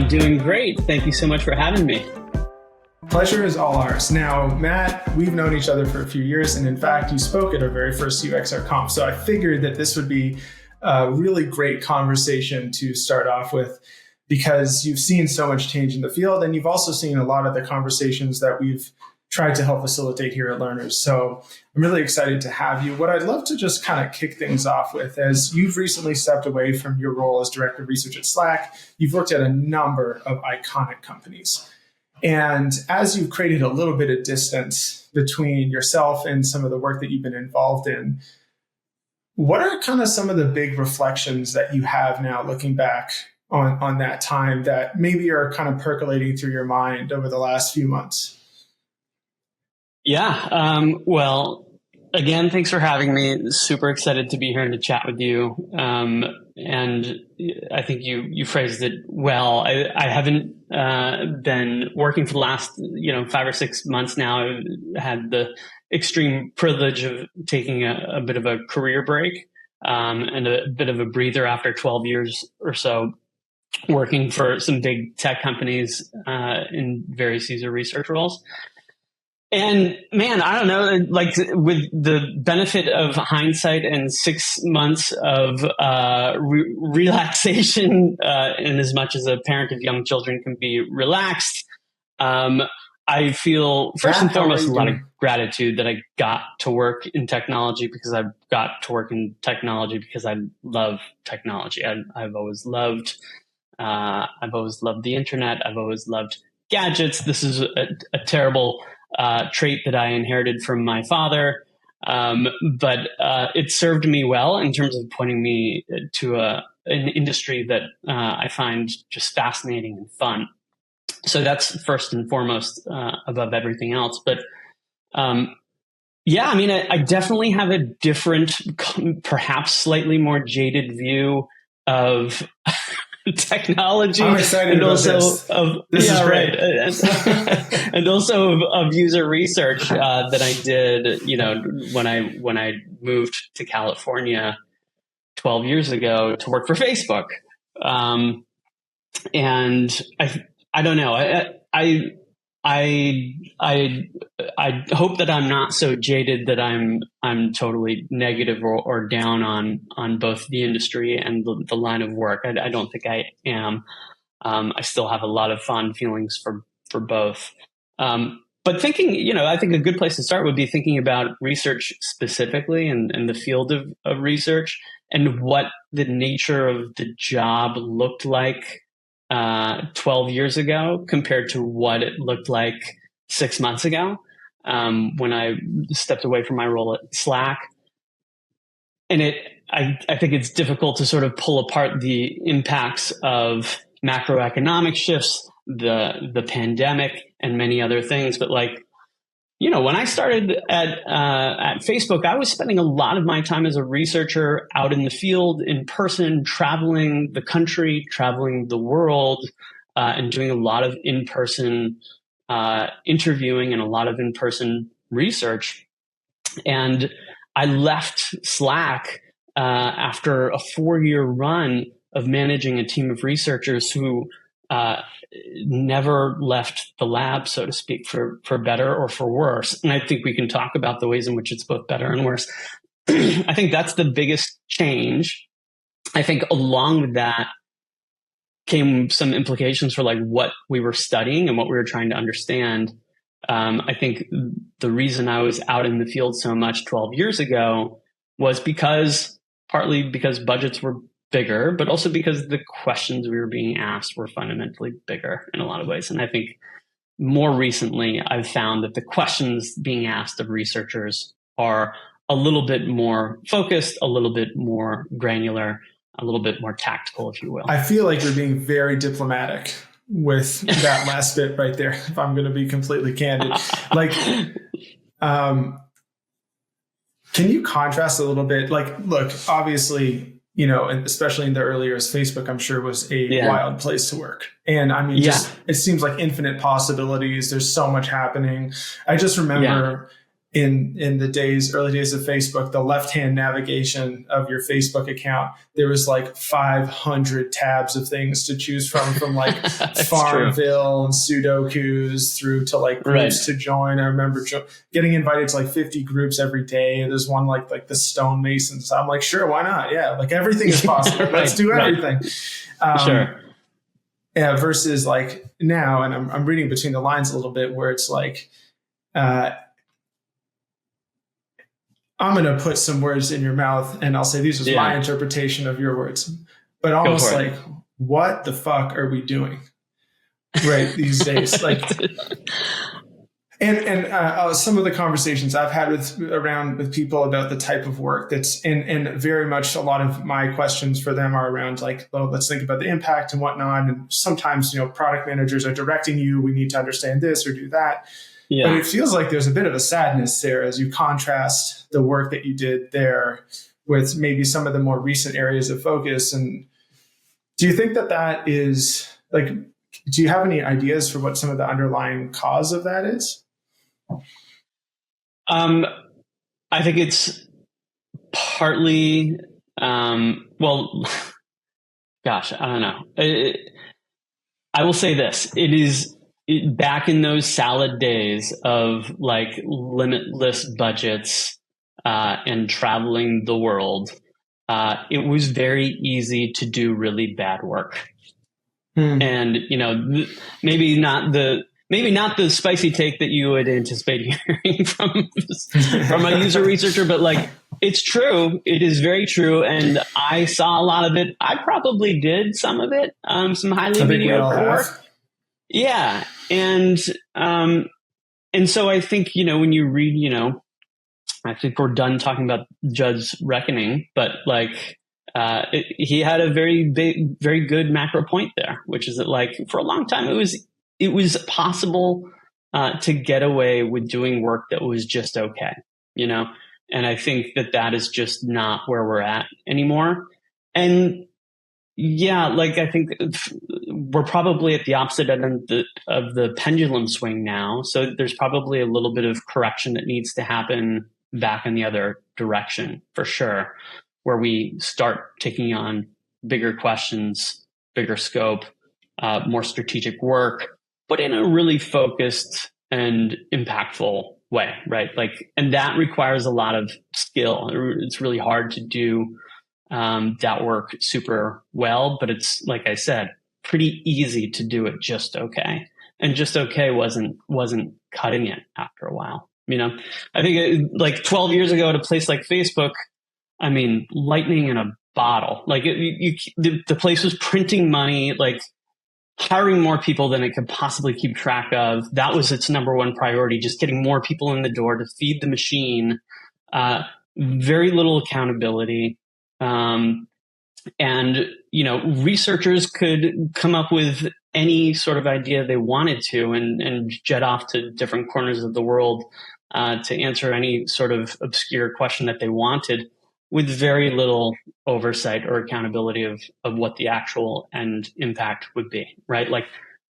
I'm doing great. Thank you so much for having me. Pleasure is all ours. Now, Matt, we've known each other for a few years, and in fact, you spoke at our very first UXR conf. So I figured that this would be a really great conversation to start off with, because you've seen so much change in the field, and you've also seen a lot of the conversations that we've tried to help facilitate here at Learners. So I'm really excited to have you. What I'd love to just kind of kick things off with is you've recently stepped away from your role as Director of Research at Slack. You've worked at a number of iconic companies. And as you've created a little bit of distance between yourself and some of the work that you've been involved in, what are kind of some of the big reflections that you have now looking back on that time that maybe are kind of percolating through your mind over the last few months? Yeah. Well, again, thanks for having me. Super excited to be here and to chat with you. And I think you phrased it well. I haven't been working for the last 5 or 6 months now. I've had the extreme privilege of taking a bit of a career break and a bit of a breather after 12 years or so working for some big tech companies in various user research roles. And man, I don't know, like with the benefit of hindsight and 6 months of relaxation, in as much as a parent of young children can be relaxed, I feel first and foremost a lot of gratitude that I got to work in technology, because I got to work in technology because I love technology. I've always loved the internet. I've always loved gadgets. This is a terrible trait that I inherited from my father. But it served me well in terms of pointing me to an industry that I find just fascinating and fun. So that's first and foremost above everything else. But yeah, I mean, I definitely have a different, perhaps slightly more jaded view of technology. I'm excited about this. This is great. Right. And also of user research that I did, when I moved to California 12 years ago to work for Facebook. And I don't know. I hope that I'm not so jaded that I'm totally negative or down on both the industry and the line of work. I don't think I am. I still have a lot of fond feelings for both. But thinking, I think a good place to start would be thinking about research specifically and the field of research and what the nature of the job looked like 12 years ago compared to what it looked like 6 months ago when I stepped away from my role at Slack. And I think it's difficult to sort of pull apart the impacts of macroeconomic shifts, the pandemic, and many other things. But when I started at Facebook, I was spending a lot of my time as a researcher out in the field, in person, traveling the country, traveling the world, and doing a lot of in-person interviewing and a lot of in-person research. And I left Slack after a 4-year run of managing a team of researchers who never left the lab, so to speak, for better or for worse. And I think we can talk about the ways in which it's both better and worse. I think that's the biggest change. I think along with that came some implications for what we were studying and what we were trying to understand. I think the reason I was out in the field so much 12 years ago was partly because budgets were bigger, but also because the questions we were being asked were fundamentally bigger in a lot of ways. And I think more recently, I've found that the questions being asked of researchers are a little bit more focused, a little bit more granular, a little bit more tactical, if you will. I feel like you're being very diplomatic with that last bit right there, if I'm going to be completely candid. Can you contrast a little bit? Look, obviously, and especially in the early years, Facebook, I'm sure, was a wild place to work. And I mean, it seems like infinite possibilities. There's so much happening. I just remember in the early days of Facebook, the left-hand navigation of your Facebook account, there was like 500 tabs of things to choose from like Farmville and Sudokus through to like groups to join. I remember getting invited to like 50 groups every day. There's one like the stonemasons. I'm like, sure, why not? Yeah, like everything is possible. Let's do everything. Sure. Yeah, versus like now, and I'm reading between the lines a little bit, where it's like, I'm going to put some words in your mouth and I'll say, these are my interpretation of your words, but almost like, what the fuck are we doing right these days? Like, and some of the conversations I've had with people about the type of work that's and very much a lot of my questions for them are around like, well, let's think about the impact and whatnot. And sometimes, product managers are directing you, we need to understand this or do that. Yeah. But it feels like there's a bit of a sadness there as you contrast the work that you did there with maybe some of the more recent areas of focus. And do you think that is like, do you have any ideas for what some of the underlying cause of that is? I think it's partly, well, gosh, I don't know. I will say this, back in those salad days of like limitless budgets and traveling the world, it was very easy to do really bad work. And maybe not the spicy take that you would anticipate hearing from a user researcher, but like it's true. It is very true, and I saw a lot of it. I probably did some of it, some highly mediocre work. Yeah. And so I think, when you read, I think we're done talking about Judd's reckoning, but like, he had a very big, very good macro point there, which is that like for a long time, it was possible, to get away with doing work that was just okay, and I think that is just not where we're at anymore. And yeah, like I think we're probably at the opposite end of the pendulum swing now. So there's probably a little bit of correction that needs to happen back in the other direction for sure, where we start taking on bigger questions, bigger scope, more strategic work, but in a really focused and impactful way, right? Like, and that requires a lot of skill. It's really hard to do that work super well, but it's, like I said, pretty easy to do it just okay. And just okay wasn't cutting it after a while. I think like 12 years ago at a place like Facebook, I mean, lightning in a bottle. Like the place was printing money, like hiring more people than it could possibly keep track of. That was its number one priority, just getting more people in the door to feed the machine. Very little accountability. And, researchers could come up with any sort of idea they wanted to and jet off to different corners of the world to answer any sort of obscure question that they wanted with very little oversight or accountability of what the actual end impact would be, right? Like,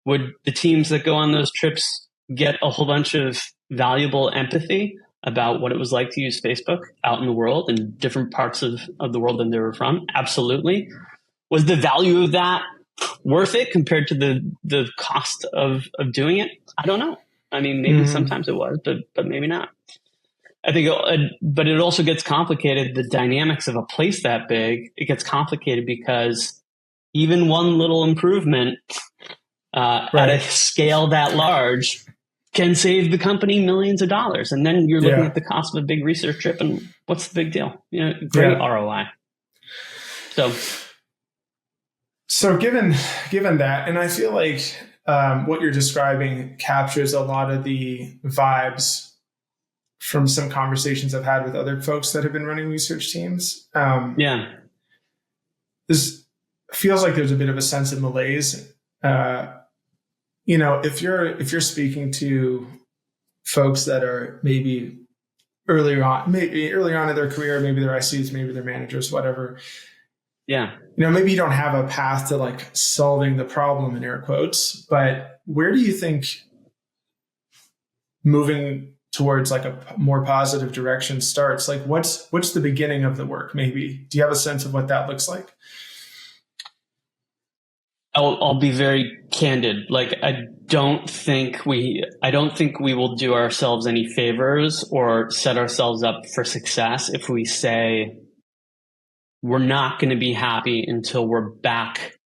would the teams that go on those trips get a whole bunch of valuable empathy about what it was like to use Facebook out in the world in different parts of the world than they were from? Absolutely. Was the value of that worth it compared to the cost of doing it? I don't know. I mean, maybe sometimes it was, but maybe not. I think, but it also gets complicated. The dynamics of a place that big, it gets complicated because even one little improvement at a scale that large can save the company millions of dollars. And then you're looking at the cost of a big research trip and what's the big deal? Great ROI. So given that, and I feel like what you're describing captures a lot of the vibes from some conversations I've had with other folks that have been running research teams. This feels like there's a bit of a sense of malaise. If you're speaking to folks that are maybe earlier on in their career, maybe they're ICs, maybe they're managers, whatever. Yeah. Maybe you don't have a path to like solving the problem in air quotes, but where do you think moving towards like a more positive direction starts, like what's the beginning of the work? Maybe do you have a sense of what that looks like? I'll be very candid. Like, I don't think we will do ourselves any favors or set ourselves up for success if we say we're not going to be happy until we're back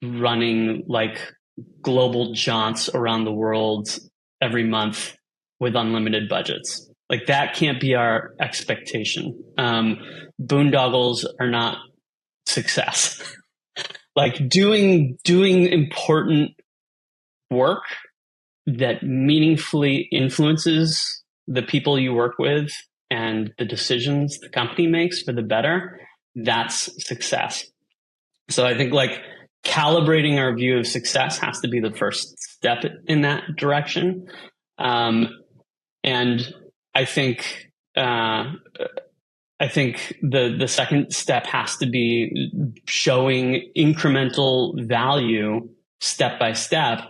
running like global jaunts around the world every month with unlimited budgets. Like, that can't be our expectation. Boondoggles are not success. Like, doing important work that meaningfully influences the people you work with and the decisions the company makes for the better, that's success. So I think like calibrating our view of success has to be the first step in that direction. And I think the second step has to be showing incremental value step by step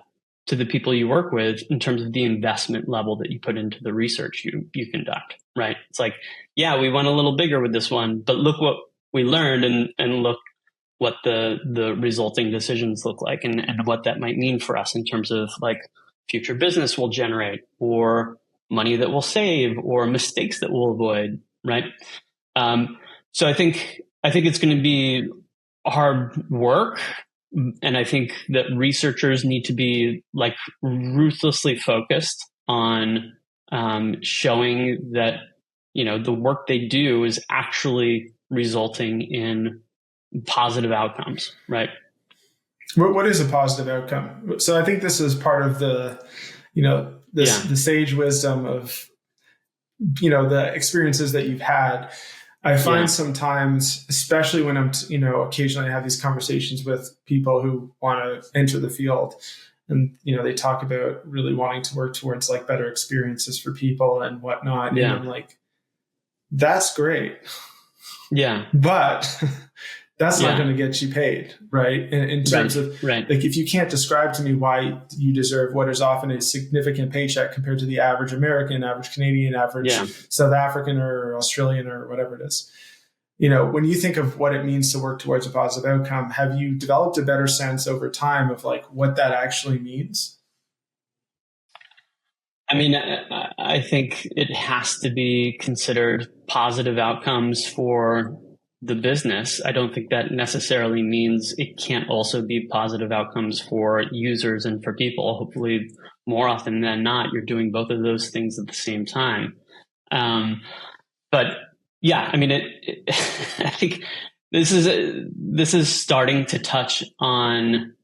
to the people you work with in terms of the investment level that you put into the research you conduct, right? It's like, yeah, we went a little bigger with this one, but look what we learned and look what the resulting decisions look like and what that might mean for us in terms of like future business we'll generate or money that we'll save or mistakes that we'll avoid, right? So I think it's going to be hard work, and I think that researchers need to be like ruthlessly focused on showing that, you know, the work they do is actually resulting in positive outcomes, right? What is a positive outcome? So I think this is part of the, you know, the sage wisdom of, you know, the experiences that you've had. I find sometimes, especially when I'm, you know, occasionally I have these conversations with people who want to enter the field and, you know, they talk about really wanting to work towards like better experiences for people and whatnot. Yeah. And I'm like, that's great. Yeah. But that's not going to get you paid, right? In terms of, like, if you can't describe to me why you deserve what is often a significant paycheck compared to the average American, average Canadian, average South African or Australian or whatever it is. You know, when you think of what it means to work towards a positive outcome, have you developed a better sense over time of like what that actually means? I mean, I think it has to be considered positive outcomes for the business. I don't think that necessarily means it can't also be positive outcomes for users and for people. Hopefully, more often than not, you're doing both of those things at the same time. But yeah, I mean, I think this is starting to touch on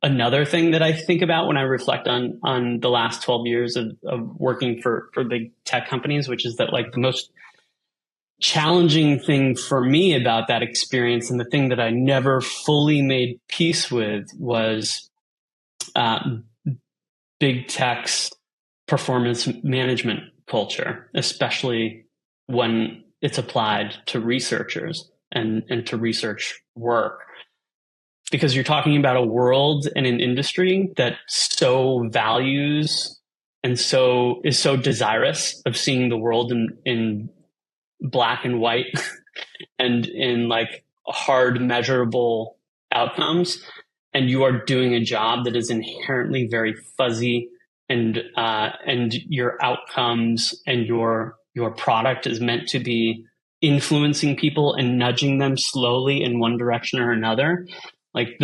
another thing that I think about when I reflect on the last 12 years of working for big tech companies, which is that like the most challenging thing for me about that experience and the thing that I never fully made peace with was big tech's performance management culture, especially when it's applied to researchers and to research work. Because you're talking about a world and an industry that so values and so is so desirous of seeing the world in black and white and in like hard measurable outcomes, and you are doing a job that is inherently very fuzzy, and your outcomes and your product is meant to be influencing people and nudging them slowly in one direction or another. Like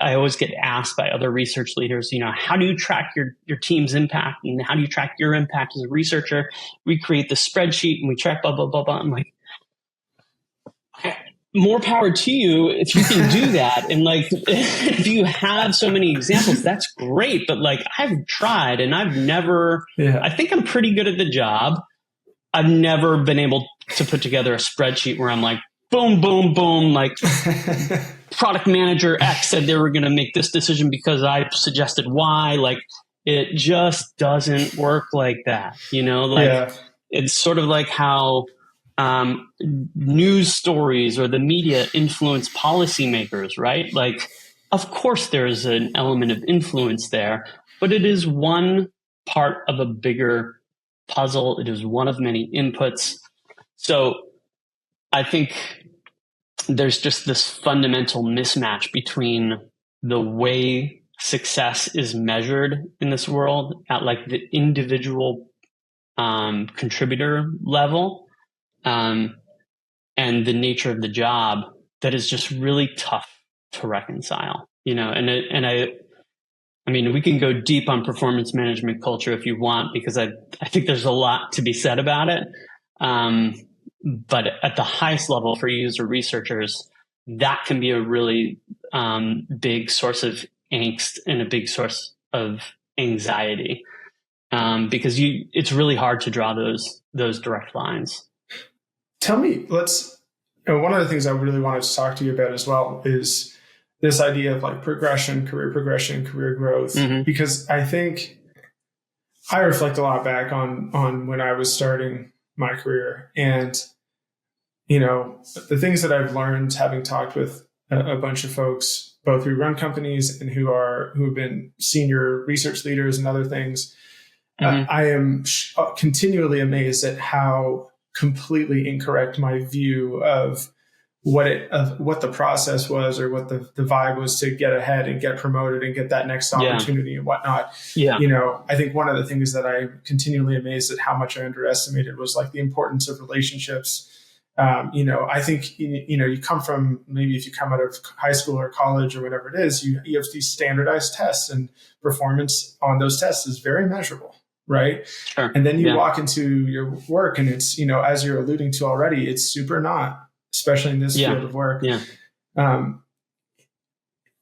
I always get asked by other research leaders, you know, how do you track your team's impact and how do you track your impact as a researcher? We create the spreadsheet and we track blah, blah, blah, blah. I'm like, okay, more power to you if you can do that. And like, if you have so many examples, that's great. But like, I've tried and I've never, I think I'm pretty good at the job. I've never been able to put together a spreadsheet where I'm like, boom, boom, boom, like product manager X said they were going to make this decision because I suggested Y. Like, it just doesn't work like that. You know, like it's sort of like how news stories or the media influence policymakers, right? Like, of course, there is an element of influence there, but it is one part of a bigger puzzle. It is one of many inputs. So I think there's just this fundamental mismatch between the way success is measured in this world at like the individual contributor level and the nature of the job that is just really tough to reconcile, I mean, we can go deep on performance management culture if you want, because I think there's a lot to be said about it. But at the highest level for user researchers, that can be a really big source of angst and a big source of anxiety, because it's really hard to draw those direct lines. Tell me, one of the things I really wanted to talk to you about as well is this idea of like progression, career growth, because I think I reflect a lot back on when I was starting my career, and the things that I've learned having talked with a bunch of folks, both who run companies and who have been senior research leaders and other things. I am continually amazed at how completely incorrect my view of what the process was, or what the vibe was to get ahead and get promoted and get that next opportunity and whatnot. Yeah. I think one of the things that I'm continually amazed at how much I underestimated was like the importance of relationships. I think, you come from, maybe if you come out of high school or college or whatever it is, you have these standardized tests, and performance on those tests is very measurable. Right. Sure. And then you walk into your work and it's, as you're alluding to already, it's super not, especially in this field of work. Yeah.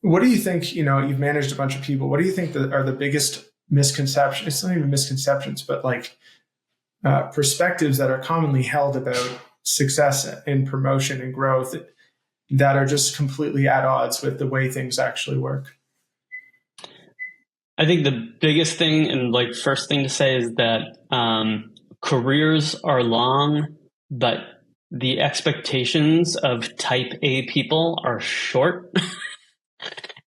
What do you think, you've managed a bunch of people. What do you think that are the biggest misconceptions? It's not even misconceptions, but like perspectives that are commonly held about success in promotion and growth that are just completely at odds with the way things actually work? I think the biggest thing and like first thing to say is that careers are long, but the expectations of type A people are short.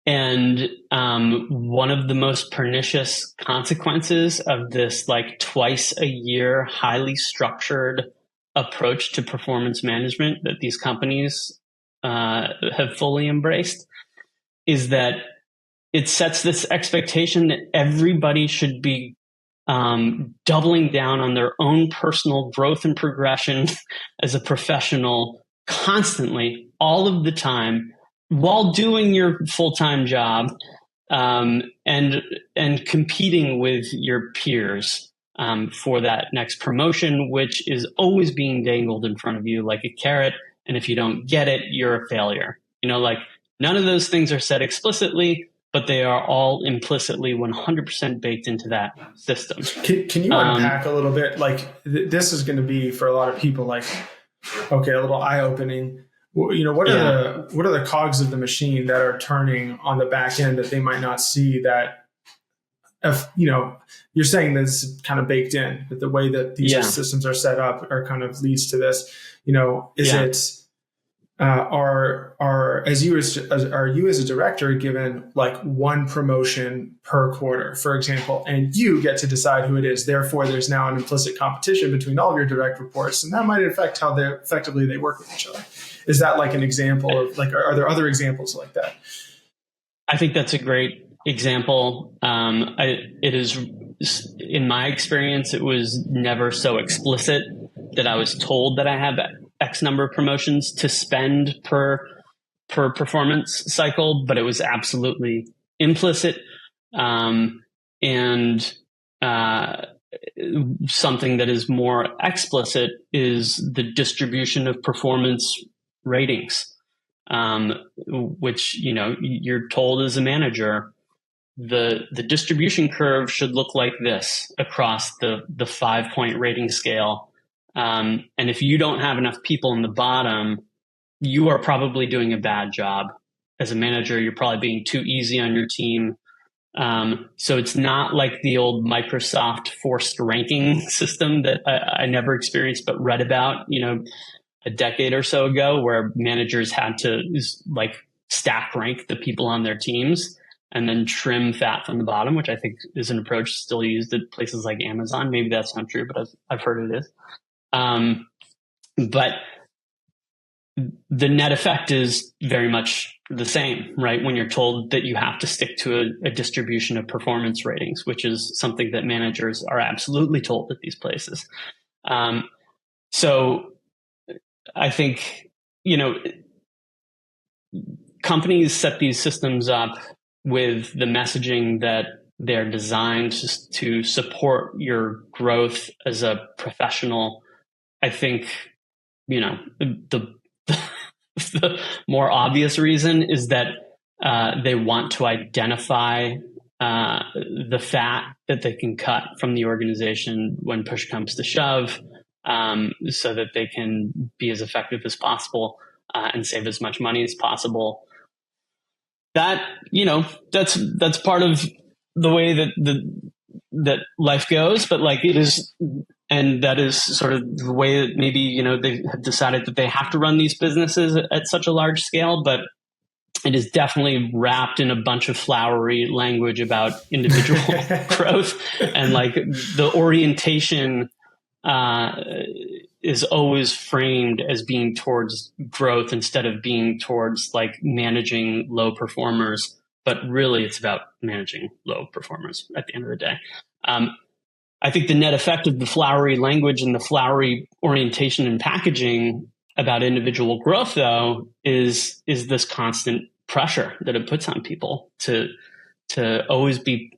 And one of the most pernicious consequences of this like twice a year, highly structured approach to performance management that these companies have fully embraced is that it sets this expectation that everybody should be doubling down on their own personal growth and progression as a professional constantly, all of the time, while doing your full-time job and competing with your peers for that next promotion, which is always being dangled in front of you like a carrot. And if you don't get it, you're a failure. Like none of those things are said explicitly, but they are all implicitly 100% baked into that system. Can you unpack a little bit? Like this is going to be for a lot of people like, okay, a little eye-opening. What are the cogs of the machine that are turning on the back end that they might not see? That if, you're saying this is kind of baked in, that the way that these systems are set up are kind of leads to this. Is it? Are you as a director given like one promotion per quarter, for example, and you get to decide who it is? Therefore, there's now an implicit competition between all of your direct reports, and that might affect how effectively they work with each other. Is that like an example of like? Are there other examples like that? I think that's a great example. It is, in my experience, it was never so explicit that I was told that I have X number of promotions to spend per performance cycle, but it was absolutely implicit. And something that is more explicit is the distribution of performance ratings, which, you're told as a manager, the distribution curve should look like this across the 5-point rating scale. And if you don't have enough people in the bottom, you are probably doing a bad job as a manager. You're probably being too easy on your team. So it's not like the old Microsoft forced ranking system that I never experienced, but read about, a decade or so ago, where managers had to like stack rank the people on their teams. and then trim fat from the bottom, which I think is an approach still used at places like Amazon. Maybe that's not true, but I've heard it is. But the net effect is very much the same, right? When you're told that you have to stick to a distribution of performance ratings, which is something that managers are absolutely told at these places. So I think, companies set these systems up with the messaging that they're designed to support your growth as a professional. I think, the more obvious reason is that they want to identify the fat that they can cut from the organization when push comes to shove, so that they can be as effective as possible and save as much money as possible. That, that's part of the way that life goes, but like it is. And that is sort of the way that maybe, they have decided that they have to run these businesses at such a large scale, but it is definitely wrapped in a bunch of flowery language about individual growth. And like the orientation is always framed as being towards growth instead of being towards like managing low performers. But really it's about managing low performers at the end of the day. I think the net effect of the flowery language and the flowery orientation and packaging about individual growth, though, is this constant pressure that it puts on people to always be,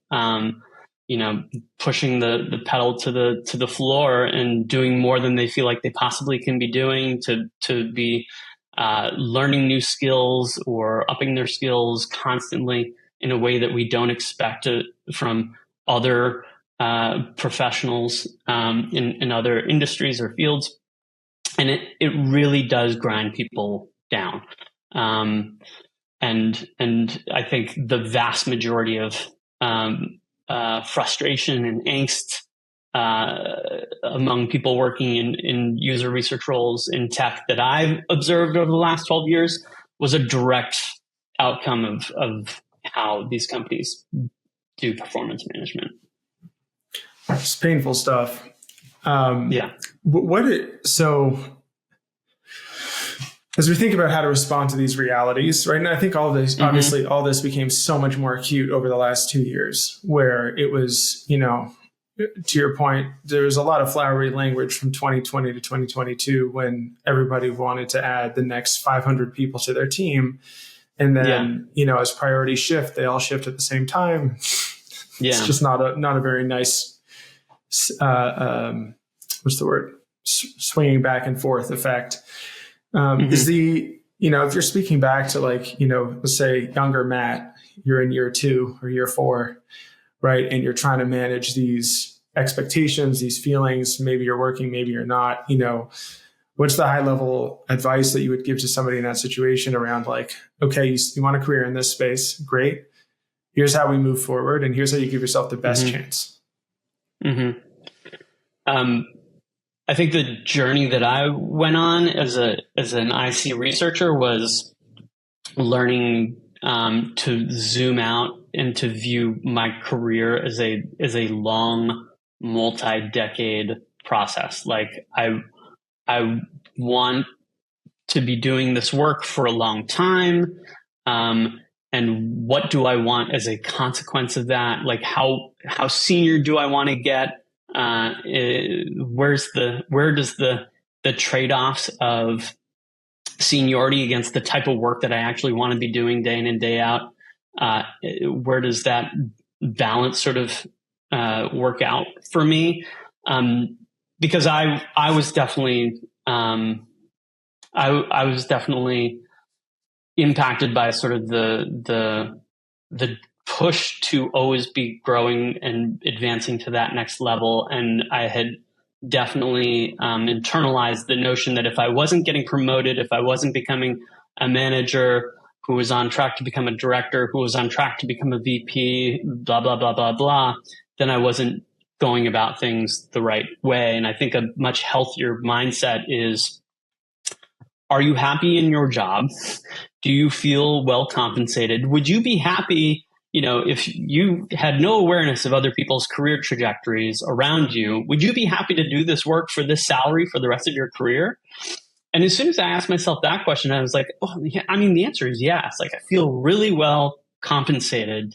pushing the pedal to the floor and doing more than they feel like they possibly can be doing, to be learning new skills or upping their skills constantly in a way that we don't expect from other professionals in other industries or fields. And it really does grind people down. And I think the vast majority of frustration and angst among people working in user research roles in tech that I've observed over the last 12 years was a direct outcome of how these companies do performance management. It's painful stuff. Yeah. So as we think about how to respond to these realities, right? And I think all of this, obviously all this became so much more acute over the last 2 years, where it was, to your point, there was a lot of flowery language from 2020 to 2022 when everybody wanted to add the next 500 people to their team. And then, as priorities shift, they all shift at the same time. Yeah. It's just not a very nice, what's the word? Swinging back and forth effect. Is if you're speaking back to let's say younger Matt, you're in year 2 or year 4, right? And you're trying to manage these expectations, these feelings, maybe you're working, maybe you're not, what's the high level advice that you would give to somebody in that situation around okay, you want a career in this space? Great. Here's how we move forward. And here's how you give yourself the best chance. I think the journey that I went on as an IC researcher was learning to zoom out and to view my career as a long, multi-decade process. Like I want to be doing this work for a long time. And what do I want as a consequence of that? Like how senior do I want to get? Where does the trade-offs of seniority against the type of work that I actually want to be doing day in and day out, where does that balance sort of work out for me? Because I was definitely I was definitely impacted by sort of the push to always be growing and advancing to that next level. And I had definitely internalized the notion that if I wasn't getting promoted, if I wasn't becoming a manager who was on track to become a director, who was on track to become a VP, blah, blah, blah, blah, blah, then I wasn't going about things the right way. And I think a much healthier mindset is, are you happy in your job? Do you feel well compensated? Would you be happy if you had no awareness of other people's career trajectories around you, would you be happy to do this work for this salary for the rest of your career? And as soon as I asked myself that question, I was like, oh, yeah, I mean, the answer is yes. Like, I feel really well compensated,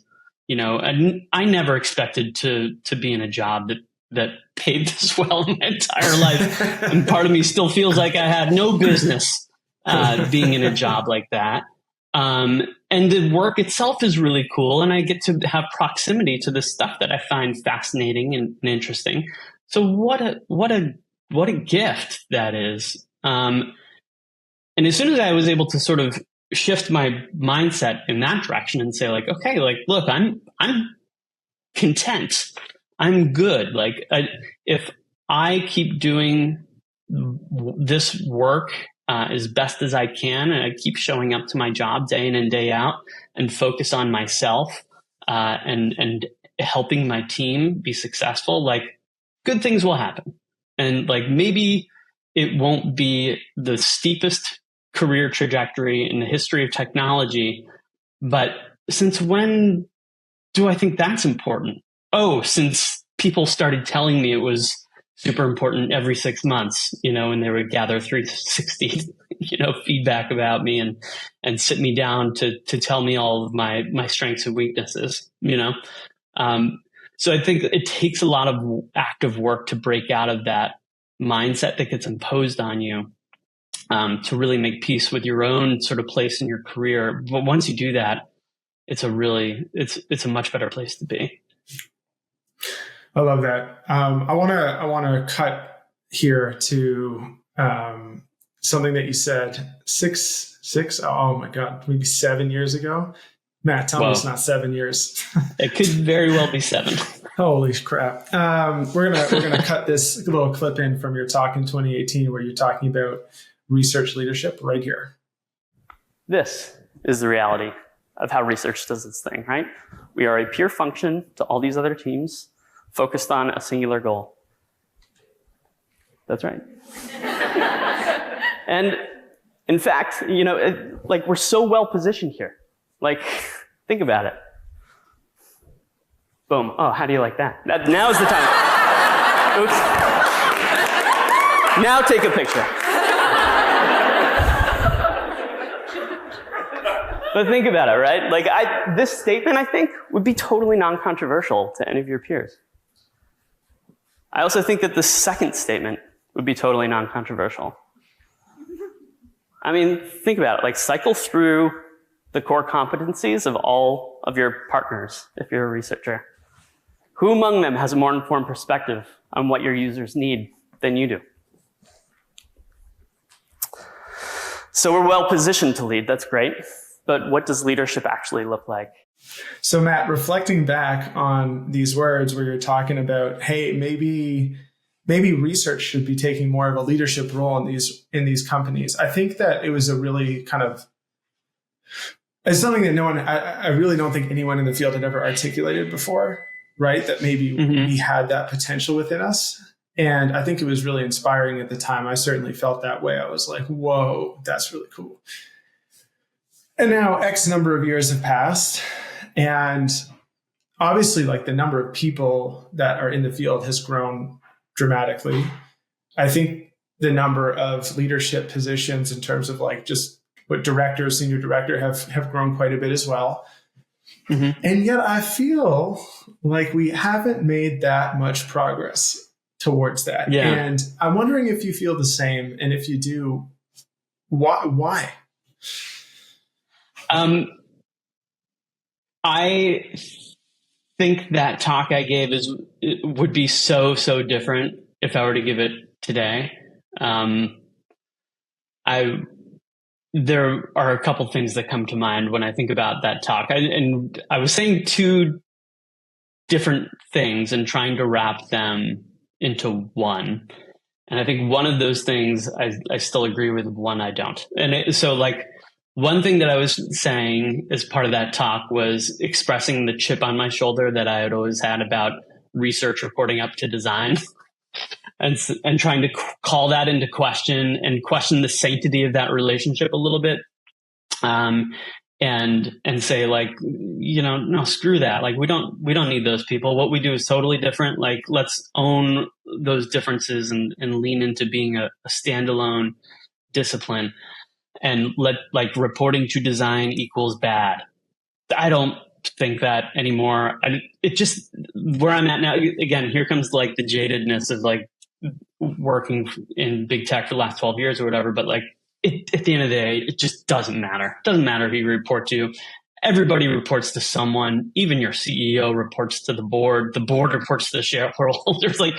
and I never expected to be in a job that paid this well in my entire life. And part of me still feels like I had no business being in a job like that. And the work itself is really cool, and I get to have proximity to the stuff that I find fascinating and interesting. So what a gift that is. And as soon as I was able to sort of shift my mindset in that direction and say, like, okay, like, look, I'm content. I'm good. Like, if I keep doing this work as best as I can, and I keep showing up to my job day in and day out and focus on myself and helping my team be successful, like, good things will happen. And like, maybe it won't be the steepest career trajectory in the history of technology, but since when do I think that's important? Oh, since people started telling me it was super important every 6 months, and they would gather 360, feedback about me and sit me down to tell me all of my strengths and weaknesses, So I think it takes a lot of active work to break out of that mindset that gets imposed on you, to really make peace with your own sort of place in your career. But once you do that, it's a much better place to be. I love that. I want to cut here to something that you said oh my God, maybe 7 years ago. Matt, tell me it's not 7 years. It could very well be 7. Holy crap. We're gonna cut this little clip in from your talk in 2018 where you're talking about research leadership right here. This is the reality of how research does its thing, right? We are a peer function to all these other teams focused on a singular goal. That's right. And in fact, we're so well positioned here. Like, think about it. Boom. Oh, how do you like that? Now's the time. Oops. Now take a picture. But think about it, right? Like, this statement, I think, would be totally non-controversial to any of your peers. I also think that the second statement would be totally non-controversial. I mean, think about it. Like, cycle through the core competencies of all of your partners if you're a researcher. Who among them has a more informed perspective on what your users need than you do? So we're well positioned to lead. That's great. But what does leadership actually look like? So Matt, reflecting back on these words where you're talking about, hey, maybe research should be taking more of a leadership role in these companies. I think that it was a really kind of, it's something that I really don't think anyone in the field had ever articulated before, right? That maybe we had that potential within us. And I think it was really inspiring at the time. I certainly felt that way. I was like, whoa, that's really cool. And now X number of years have passed. And obviously, like, the number of people that are in the field has grown dramatically. I think the number of leadership positions in terms of like just what director, senior director have grown quite a bit as well. Mm-hmm. And yet I feel like we haven't made that much progress towards that. Yeah. And I'm wondering if you feel the same. And if you do, why? I think that talk I gave would be so different if I were to give it today. There are a couple things that come to mind when I think about that talk. I was saying two different things and trying to wrap them into one. And I think one of those things I still agree with, one I don't. And so like, one thing that I was saying as part of that talk was expressing the chip on my shoulder that I had always had about research reporting up to design and trying to call that into question and question the sanctity of that relationship a little bit. And and say like, no, screw that. Like we don't need those people. What we do is totally different. Like let's own those differences and lean into being a standalone discipline, and let like reporting to design equals bad. I don't think that anymore. It just, where I'm at now, again, here comes like the jadedness of like working in big tech for the last 12 years or whatever. But like at the end of the day, it just doesn't matter. It doesn't matter who you report to. Everybody reports to someone. Even your CEO reports to the board. The board reports to the shareholders. Like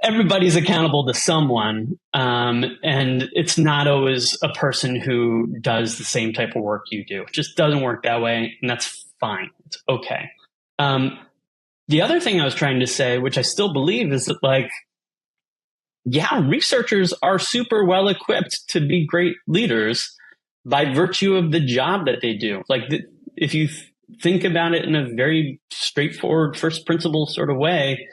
everybody's accountable to someone. And it's not always a person who does the same type of work you do. It just doesn't work that way. And that's fine. It's okay. The other thing I was trying to say, which I still believe, is that like, yeah, researchers are super well equipped to be great leaders by virtue of the job that they do. Like if you think about it in a very straightforward first principle sort of way,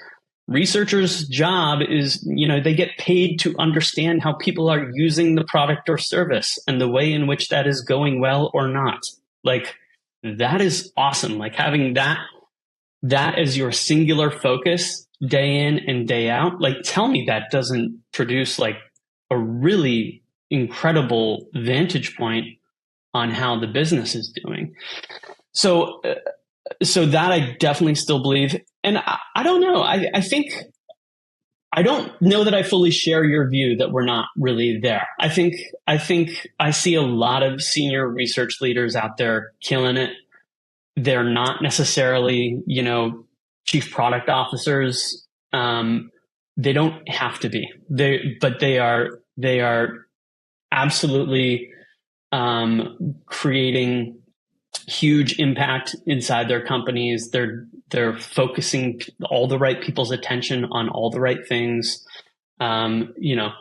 researchers' job is, they get paid to understand how people are using the product or service and the way in which that is going well or not. Like that is awesome. Like having that as your singular focus day in and day out, like tell me that doesn't produce like a really incredible vantage point on how the business is doing. So that I definitely still believe. And I don't know. I think I don't know that I fully share your view that we're not really there. I think I see a lot of senior research leaders out there killing it. They're not necessarily, chief product officers. They don't have to be. But they are absolutely creating huge impact inside their companies. They're focusing all the right people's attention on all the right things. The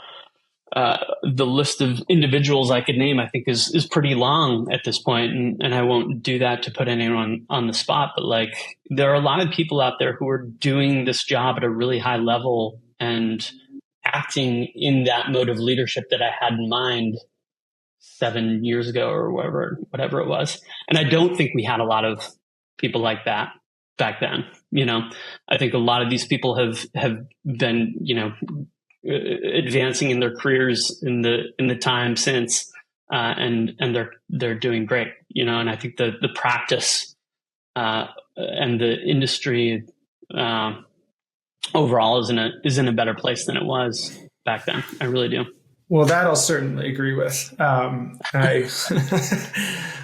list of individuals I could name, I think is pretty long at this point, and I won't do that to put anyone on the spot. But like, there are a lot of people out there who are doing this job at a really high level and acting in that mode of leadership that I had in mind 7 years ago or whatever it was. And I don't think we had a lot of people like that back then. I think a lot of these people have been, advancing in their careers in the time since, and they're doing great, and I think the practice, and the industry, overall is in a better place than it was back then. I really do. Well, that I'll certainly agree with. I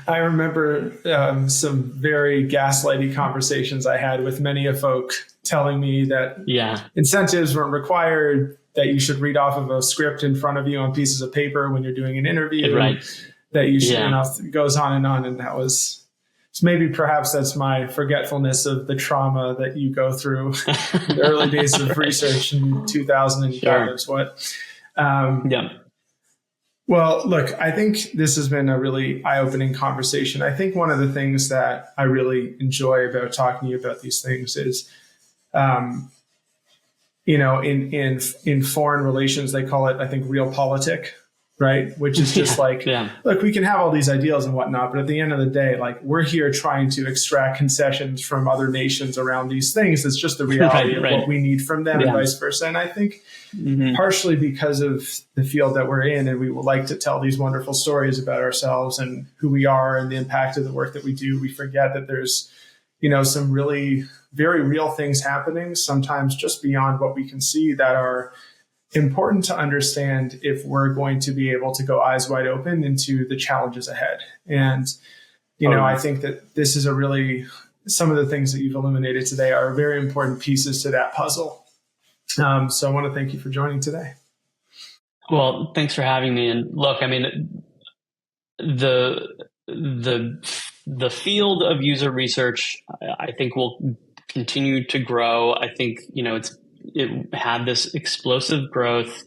I remember some very gaslighty conversations I had with many a folk telling me that incentives weren't required, that you should read off of a script in front of you on pieces of paper when you're doing an interview, right? That you should, it goes on. And that was, maybe perhaps that's my forgetfulness of the trauma that you go through in the early days of research in 2000 and God knows what. Well, look, I think this has been a really eye-opening conversation. I think one of the things that I really enjoy about talking to you about these things is, in foreign relations, they call it, I think, realpolitik, right? Which is just look, we can have all these ideals and whatnot, but at the end of the day, like, we're here trying to extract concessions from other nations around these things. It's just the reality of what we need from them and vice versa. And I think partially because of the field that we're in, and we would like to tell these wonderful stories about ourselves and who we are and the impact of the work that we do, we forget that there's, some really very real things happening, sometimes just beyond what we can see, that are important to understand if we're going to be able to go eyes wide open into the challenges ahead. And, I think that this is some of the things that you've illuminated today are very important pieces to that puzzle. So I want to thank you for joining today. Well, thanks for having me. And look, I mean, the field of user research, I think, will continue to grow. I think, it had this explosive growth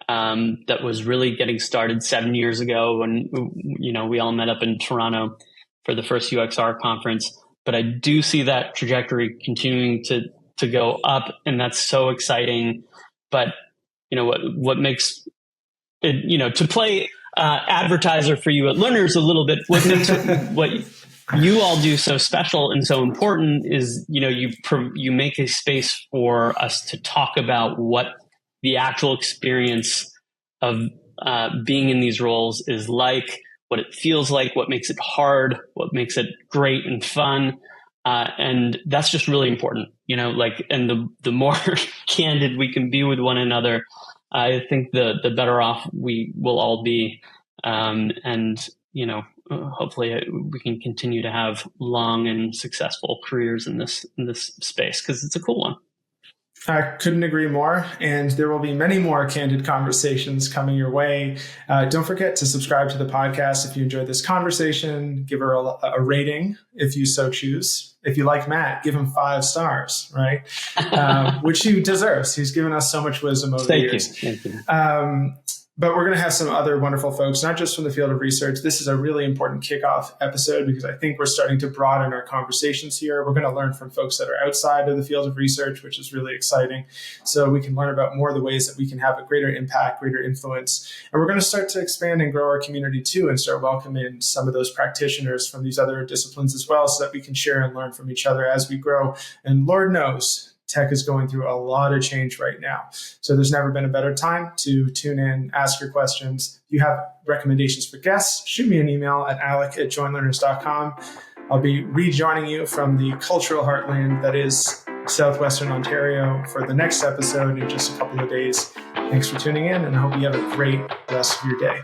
that was really getting started 7 years ago when, we all met up in Toronto for the first UXR conference. But I do see that trajectory continuing to go up, and that's so exciting. But, what makes it, to play advertiser for you at Learners a little bit, what you all do so special and so important is, you make a space for us to talk about what the actual experience of being in these roles is like, what it feels like, what makes it hard, what makes it great and fun. And that's just really important, and the more candid we can be with one another, I think the better off we will all be. Hopefully we can continue to have long and successful careers in this space, because it's a cool one. I couldn't agree more. And there will be many more candid conversations coming your way. Don't forget to subscribe to the podcast if you enjoyed this conversation. Give her a rating if you so choose. If you like Matt, give him 5 stars, right? Which he deserves. He's given us so much wisdom over the years. Thank you. But we're going to have some other wonderful folks, not just from the field of research. This is a really important kickoff episode because I think we're starting to broaden our conversations here. We're going to learn from folks that are outside of the field of research, which is really exciting. So we can learn about more of the ways that we can have a greater impact, greater influence. And we're going to start to expand and grow our community too, and start welcoming some of those practitioners from these other disciplines as well, so that we can share and learn from each other as we grow. And Lord knows, tech is going through a lot of change right now. So there's never been a better time to tune in, ask your questions. If you have recommendations for guests, shoot me an email at alec@joinlearners.com. I'll be rejoining you from the cultural heartland that is Southwestern Ontario for the next episode in just a couple of days. Thanks for tuning in, and I hope you have a great rest of your day.